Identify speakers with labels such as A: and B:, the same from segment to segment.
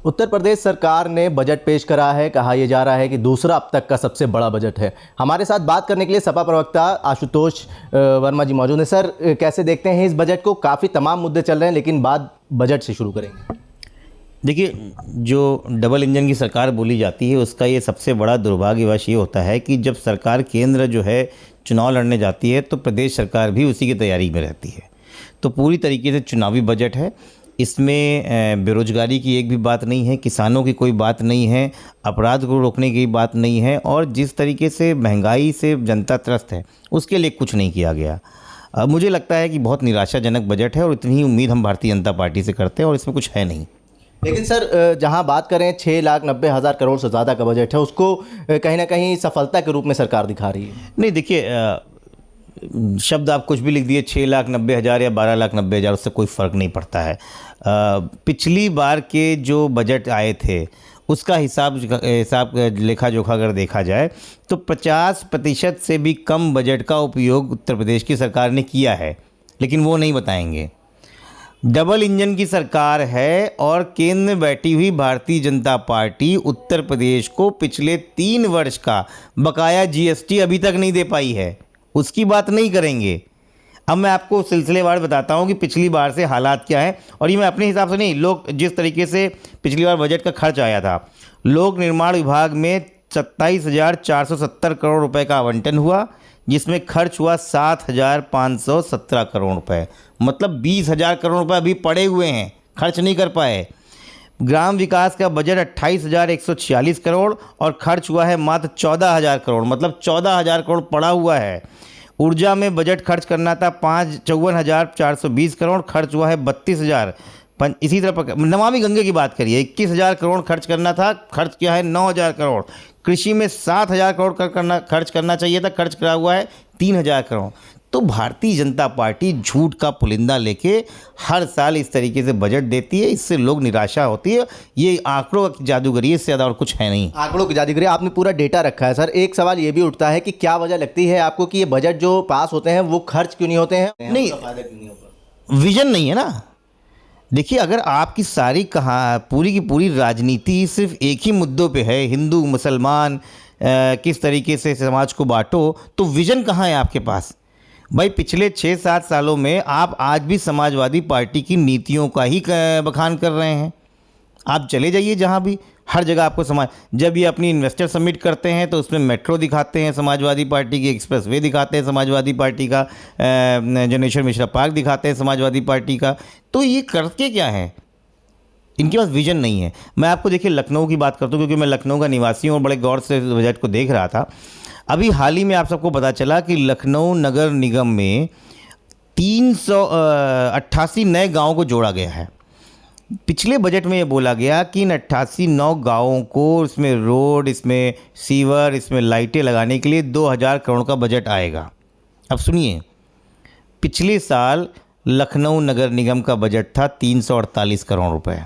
A: उत्तर प्रदेश सरकार ने बजट पेश करा है। कहा यह जा रहा है कि दूसरा अब तक का सबसे बड़ा बजट है। हमारे साथ बात करने के लिए सपा प्रवक्ता आशुतोष वर्मा जी मौजूद हैं। सर, कैसे देखते हैं इस बजट को? काफ़ी तमाम मुद्दे चल रहे हैं, लेकिन बात बजट से शुरू करेंगे।
B: देखिए, जो डबल इंजन की सरकार बोली जाती है उसका ये सबसे बड़ा दुर्भाग्यवश ये होता है कि जब सरकार केंद्र जो है चुनाव लड़ने जाती है तो प्रदेश सरकार भी उसी की तैयारी में रहती है। तो पूरी तरीके से चुनावी बजट है। इसमें बेरोजगारी की एक भी बात नहीं है, किसानों की कोई बात नहीं है, अपराध को रोकने की बात नहीं है, और जिस तरीके से महंगाई से जनता त्रस्त है उसके लिए कुछ नहीं किया गया। मुझे लगता है कि बहुत निराशाजनक बजट है और इतनी ही उम्मीद हम भारतीय जनता पार्टी से करते हैं और इसमें कुछ है नहीं।
A: लेकिन सर, जहां बात करें 6,90,000 करोड़ से ज़्यादा का बजट है, उसको कहीं ना कहीं सफलता के रूप में सरकार दिखा रही है।
B: नहीं, देखिए, शब्द आप कुछ भी लिख दिए, 6,90,000 या 12,90,000, उससे कोई फ़र्क नहीं पड़ता है। पिछली बार के जो बजट आए थे उसका हिसाब लेखा जोखा अगर देखा जाए तो 50% से भी कम बजट का उपयोग उत्तर प्रदेश की सरकार ने किया है, लेकिन वो नहीं बताएंगे। डबल इंजन की सरकार है और केंद्र में बैठी हुई भारतीय जनता पार्टी उत्तर प्रदेश को पिछले 3 वर्ष का बकाया जीएसटी अभी तक नहीं दे पाई है, उसकी बात नहीं करेंगे। अब मैं आपको सिलसिलेवार बताता हूँ कि पिछली बार से हालात क्या है, और ये मैं अपने हिसाब से नहीं, लोग जिस तरीके से पिछली बार बजट का खर्च आया था, लोक निर्माण विभाग में 27,470 करोड़ रुपए का आवंटन हुआ, जिसमें खर्च हुआ 7,517 करोड़ रुपए, मतलब 20,000 करोड़ रुपए अभी पड़े हुए हैं, खर्च नहीं कर पाए। ग्राम विकास का बजट 28,146 करोड़ और खर्च हुआ है मात्र 14,000 करोड़, मतलब 14,000 करोड़ पड़ा हुआ है। ऊर्जा में बजट खर्च करना था 54,420 करोड़, खर्च हुआ है 32,000। इसी तरह नमामि गंगे की बात करिए, 21,000 करोड़ खर्च करना था, खर्च किया है 9,000 करोड़। कृषि में 7,000 करोड़ खर्च करना चाहिए था, खर्च करा हुआ है 3,000 करोड़। तो भारतीय जनता पार्टी झूठ का पुलिंदा लेके हर साल इस तरीके से बजट देती है, इससे लोग निराशा होती है। ये आंकड़ों की जादूगरी, इससे ज़्यादा और कुछ है नहीं।
A: आंकड़ों की जादूगरी, आपने पूरा डेटा रखा है। सर, एक सवाल ये भी उठता है कि क्या वजह लगती है आपको कि ये बजट जो पास होते हैं वो खर्च क्यों नहीं होते हैं?
B: नहीं, विजन नहीं है ना। देखिए, अगर आपकी सारी पूरी की पूरी राजनीति सिर्फ एक ही मुद्दों पे है, हिंदू मुसलमान किस तरीके से समाज को बांटो, तो विजन कहाँ है आपके पास? भाई, पिछले 6-7 सालों में आप आज भी समाजवादी पार्टी की नीतियों का ही बखान कर रहे हैं। आप चले जाइए जहाँ भी, हर जगह आपको जब ये अपनी इन्वेस्टर समिट करते हैं तो उसमें मेट्रो दिखाते हैं समाजवादी पार्टी की, एक्सप्रेस वे दिखाते हैं समाजवादी पार्टी का, जनेश्वर मिश्रा पार्क दिखाते हैं समाजवादी पार्टी का। तो ये करते क्या है? इनके पास विजन नहीं है। मैं आपको देखिए लखनऊ की बात करता हूँ, क्योंकि मैं लखनऊ का निवासी हूँ और बड़े गौर से बजट को देख रहा था। अभी हाल ही में आप सबको पता चला कि लखनऊ नगर निगम में 388 नए गाँवों को जोड़ा गया है। पिछले बजट में ये बोला गया कि इन 88 गाँवों को, इसमें रोड, इसमें सीवर, इसमें लाइटें लगाने के लिए 2,000 करोड़ का बजट आएगा। अब सुनिए, पिछले साल लखनऊ नगर निगम का बजट था 348 करोड़ रुपए,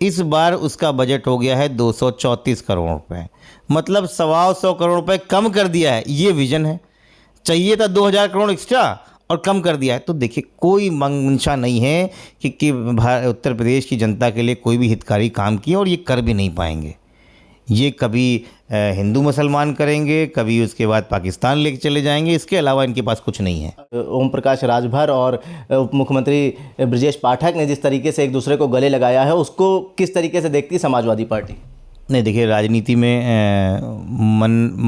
B: इस बार उसका बजट हो गया है 234 करोड़ रुपए, मतलब 125 करोड़ रुपए कम कर दिया है। ये विजन है? चाहिए था 2,000 करोड़ एक्स्ट्रा और कम कर दिया है। तो देखिए, कोई मंशा नहीं है कि उत्तर प्रदेश की जनता के लिए कोई भी हितकारी काम किए, और ये कर भी नहीं पाएंगे। ये कभी हिंदू मुसलमान करेंगे, कभी उसके बाद पाकिस्तान लेके चले जाएंगे, इसके अलावा इनके पास कुछ नहीं है।
A: ओम प्रकाश राजभर और उप मुख्यमंत्री ब्रजेश पाठक ने जिस तरीके से एक दूसरे को गले लगाया है, उसको किस तरीके से देखती है समाजवादी पार्टी?
B: नहीं, देखिए, राजनीति में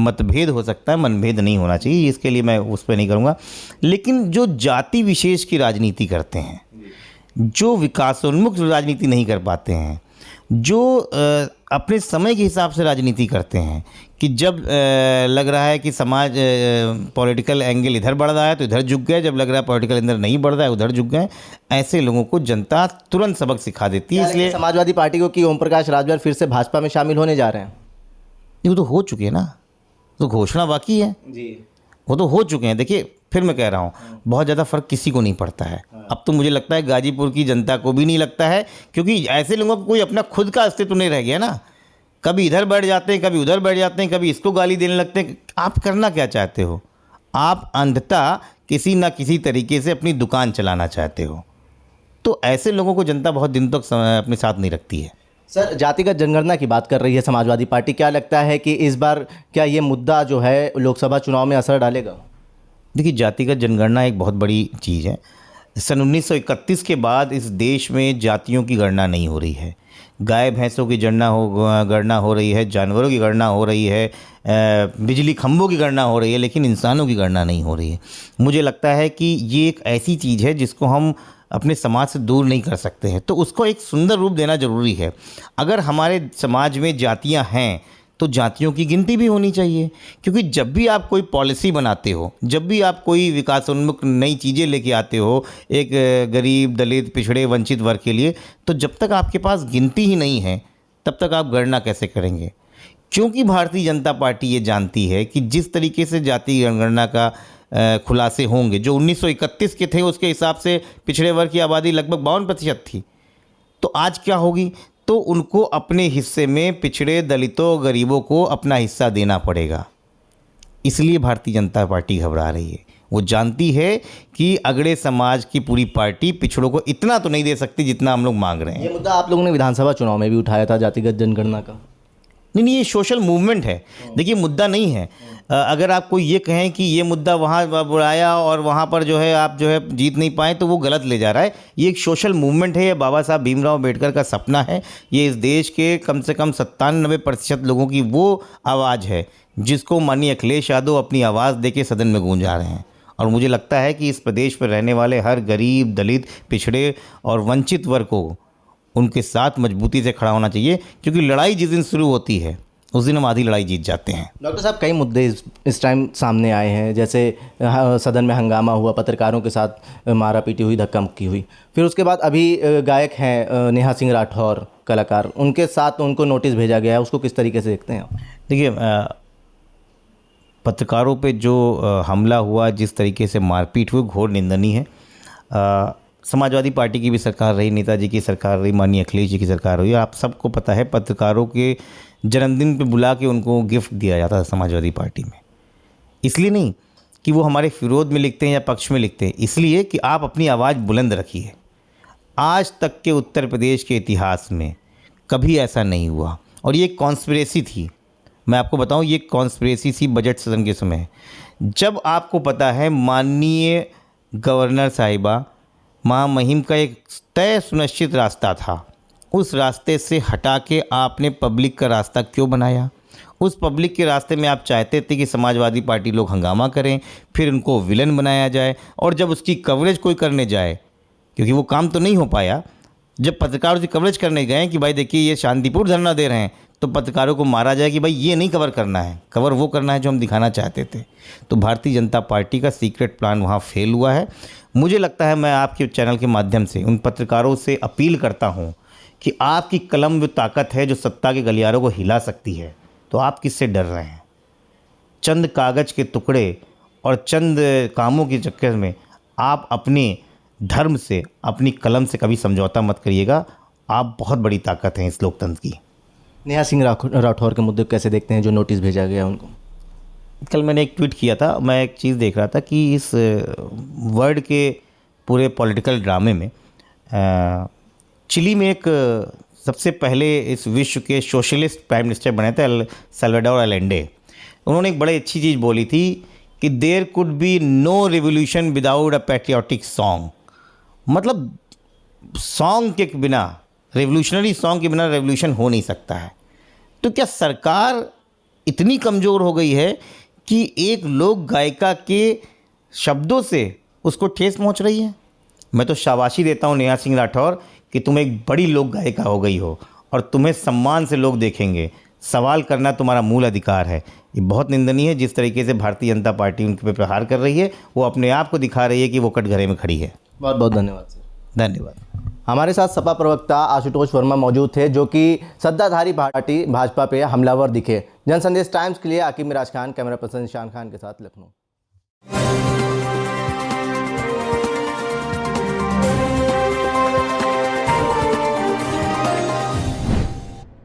B: मतभेद हो सकता है, मनभेद नहीं होना चाहिए, इसके लिए मैं उस पर नहीं करूँगा। लेकिन जो जाति विशेष की राजनीति करते हैं, जो विकासोन्मुख राजनीति नहीं कर पाते हैं, जो अपने समय के हिसाब से राजनीति करते हैं, कि जब लग रहा है कि समाज पॉलिटिकल एंगल इधर बढ़ रहा है तो इधर झुक गए, जब लग रहा है पॉलिटिकल एंगल नहीं बढ़ रहा है उधर झुक गए, ऐसे लोगों को जनता तुरंत सबक सिखा देती है। इसलिए
A: समाजवादी पार्टी को कि ओम प्रकाश राजभर फिर से भाजपा में शामिल होने जा रहे हैं?
B: वो तो हो चुके हैं ना, तो घोषणा बाकी है
A: जी,
B: वो तो हो चुके हैं। देखिए, फिर मैं कह रहा हूँ, बहुत ज़्यादा फ़र्क किसी को नहीं पड़ता है। अब तो मुझे लगता है गाजीपुर की जनता को भी नहीं लगता है, क्योंकि ऐसे लोगों को कोई अपना खुद का अस्तित्व नहीं रह गया ना। कभी इधर बैठ जाते हैं, कभी उधर बैठ जाते हैं, कभी इसको गाली देने लगते हैं। आप करना क्या चाहते हो? आप अंधता किसी ना किसी तरीके से अपनी दुकान चलाना चाहते हो। तो ऐसे लोगों को जनता बहुत दिन तक अपने साथ नहीं रखती है।
A: सर, जातिगत जनगणना की बात कर रही है समाजवादी पार्टी, क्या लगता है कि इस बार क्या ये मुद्दा जो है लोकसभा चुनाव में असर डालेगा?
B: देखिए, जातिगत जनगणना एक बहुत बड़ी चीज़ है। सन 1931 के बाद इस देश में जातियों की गणना नहीं हो रही है। गाय भैंसों की गणना हो रही है, जानवरों की गणना हो रही है, बिजली खंभों की गणना हो रही है, लेकिन इंसानों की गणना नहीं हो रही है। मुझे लगता है कि ये एक ऐसी चीज़ है जिसको हम अपने समाज से दूर नहीं कर सकते हैं, तो उसको एक सुंदर रूप देना ज़रूरी है। अगर हमारे समाज में जातियाँ हैं तो जातियों की गिनती भी होनी चाहिए, क्योंकि जब भी आप कोई पॉलिसी बनाते हो, जब भी आप कोई विकासोन्मुख नई चीज़ें लेके आते हो एक गरीब, दलित, पिछड़े, वंचित वर्ग के लिए, तो जब तक आपके पास गिनती ही नहीं है तब तक आप गणना कैसे करेंगे? क्योंकि भारतीय जनता पार्टी ये जानती है कि जिस तरीके से जाति जनगणना का खुलासे होंगे, जो 1931 के थे उसके हिसाब से पिछड़े वर्ग की आबादी लगभग 52% थी, तो आज क्या होगी? तो उनको अपने हिस्से में पिछड़े, दलितों, गरीबों को अपना हिस्सा देना पड़ेगा। इसलिए भारतीय जनता पार्टी घबरा रही है। वो जानती है कि अगड़े समाज की पूरी पार्टी पिछड़ों को इतना तो नहीं दे सकती जितना हम लोग मांग रहे हैं।
A: ये मुद्दा आप लोगों ने विधानसभा चुनाव में भी उठाया था, जातिगत जनगणना का।
B: नहीं, ये सोशल मूवमेंट है। देखिए, मुद्दा नहीं है। अगर आपको ये कहें कि ये मुद्दा वहाँ बुलाया और वहाँ पर जो है आप जो है जीत नहीं पाए, तो वो गलत ले जा रहा है। ये एक सोशल मूवमेंट है। ये बाबा साहब भीमराव अम्बेडकर का सपना है। ये इस देश के कम से कम 97% लोगों की वो आवाज़ है जिसको माननीय अखिलेश यादव अपनी आवाज़ देके सदन में गूंजा रहे हैं। और मुझे लगता है कि इस प्रदेश पर रहने वाले हर गरीब, दलित, पिछड़े और वंचित वर्ग को उनके साथ मजबूती से खड़ा होना चाहिए, क्योंकि लड़ाई जिस दिन शुरू होती है उस दिन हम आधी लड़ाई जीत जाते हैं।
A: डॉक्टर साहब, कई मुद्दे इस टाइम सामने आए हैं, जैसे सदन में हंगामा हुआ, पत्रकारों के साथ मारा पीटी हुई, धक्का मुक्की हुई। फिर उसके बाद अभी गायक हैं नेहा सिंह राठौर, कलाकार, उनके साथ उनको नोटिस भेजा गया है, उसको किस तरीके से देखते हैं आप?
B: देखिए, पत्रकारों पे जो हमला हुआ, जिस तरीके से मारपीट हुई, घोर निंदनीय है। समाजवादी पार्टी की भी सरकार रही, नेताजी की सरकार रही, माननीय अखिलेश जी की सरकार रही। आप सबको पता है, पत्रकारों के जन्मदिन पे बुला के उनको गिफ्ट दिया जाता था समाजवादी पार्टी में। इसलिए नहीं कि वो हमारे विरोध में लिखते हैं या पक्ष में लिखते हैं, इसलिए कि आप अपनी आवाज़ बुलंद रखिए। आज तक के उत्तर प्रदेश के इतिहास में कभी ऐसा नहीं हुआ, और ये कॉन्स्पिरेसी थी। मैं आपको बताऊं, ये कॉन्स्पिरेसी थी बजट सदन के समय, जब आपको पता है माननीय गवर्नर साहिबा महामहिम का एक तय सुनिश्चित रास्ता था, उस रास्ते से हटा के आपने पब्लिक का रास्ता क्यों बनाया? उस पब्लिक के रास्ते में आप चाहते थे कि समाजवादी पार्टी लोग हंगामा करें, फिर उनको विलन बनाया जाए, और जब उसकी कवरेज कोई करने जाए, क्योंकि वो काम तो नहीं हो पाया, जब पत्रकार उसकी कवरेज करने गए कि भाई देखिए ये शांतिपूर्ण धरना दे रहे हैं, तो पत्रकारों को मारा जाए कि भाई ये नहीं कवर करना है, कवर वो करना है जो हम दिखाना चाहते थे। तो भारतीय जनता पार्टी का सीक्रेट प्लान वहाँ फेल हुआ है। मुझे लगता है, मैं आपके चैनल के माध्यम से उन पत्रकारों से अपील करता हूँ कि आपकी कलम जो ताकत है, जो सत्ता के गलियारों को हिला सकती है, तो आप किससे डर रहे हैं? चंद कागज़ के टुकड़े और चंद कामों के चक्कर में आप अपने धर्म से, अपनी कलम से कभी समझौता मत करिएगा। आप बहुत बड़ी ताकत हैं इस लोकतंत्र की।
A: नेहा सिंह राठौर के मुद्दे कैसे देखते हैं, जो नोटिस भेजा गया उनको?
B: कल मैंने एक ट्वीट किया था, मैं एक चीज़ देख रहा था कि इस वर्ल्ड के पूरे पॉलिटिकल ड्रामे में चिली में एक सबसे पहले इस विश्व के सोशलिस्ट प्राइम मिनिस्टर बने थे सल्वाडोर अलेंडे। उन्होंने एक बड़ी अच्छी चीज़ बोली थी कि there could be no revolution without a patriotic song. मतलब सॉन्ग के बिना, रेवोल्यूशनरी सॉन्ग के बिना रेवोल्यूशन हो नहीं सकता है। तो क्या सरकार इतनी कमज़ोर हो गई है कि एक लोक गायिका के शब्दों से उसको ठेस पहुंच रही है? मैं तो शाबाशी देता हूं नेहा सिंह राठौर कि तुम एक बड़ी लोक गायिका हो गई हो और तुम्हें सम्मान से लोग देखेंगे। सवाल करना तुम्हारा मूल अधिकार है। ये बहुत निंदनीय है जिस तरीके से भारतीय जनता पार्टी उनके पे प्रहार कर रही है। वो अपने आप को दिखा रही है कि वो कटघरे में खड़ी है।
A: बहुत बहुत धन्यवाद सर।
B: धन्यवाद।
A: हमारे साथ सपा प्रवक्ता आशुतोष वर्मा मौजूद थे, जो कि सत्ताधारी पार्टी भाजपा पे हमलावर दिखे। जन संदेश टाइम्स के लिए आकिब मिराज खान, कैमरा पर्सन शान खान के साथ लखनऊ।